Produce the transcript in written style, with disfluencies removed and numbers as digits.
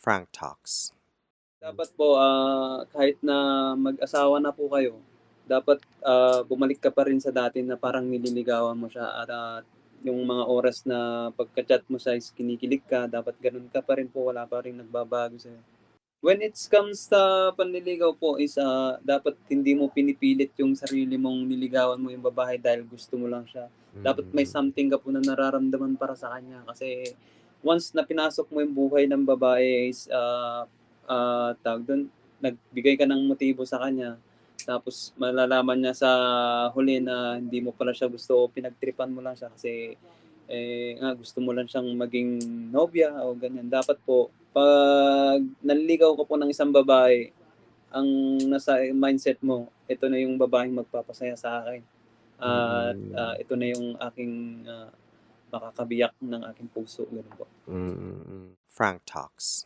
Frank Talks. Dapat po, kahit na mag-asawa na po kayo, dapat, bumalik ka pa rin sa dati na parang nililigawan mo siya at, yung mga oras na pagka-chat mo siya is kinikilig ka, dapat gano'n ka pa rin po, wala pa ring nagbabago sa'yo. When it comes sa panliligaw po is, dapat hindi mo pinipilit yung sarili mong niligawan mo yung babae dahil gusto mo lang siya. Dapat may Mm. something ka po na nararamdaman para sa kanya kasi once na pinasok mo yung buhay ng babae is, tawag dun, nagbigay ka ng motibo sa kanya, tapos malalaman niya sa huli na hindi mo pala siya gusto o pinagtripan mo lang siya kasi, gusto mo lang siyang maging nobya o ganyan. Dapat po 'pag nanligaw ka po ng isang babae, ang nasa mindset mo, "Ito na yung babaeng magpapasaya sa akin at, Mm. ito na yung aking, makakabiyak ng aking puso." Gano'n po. Mm. Frank Talks.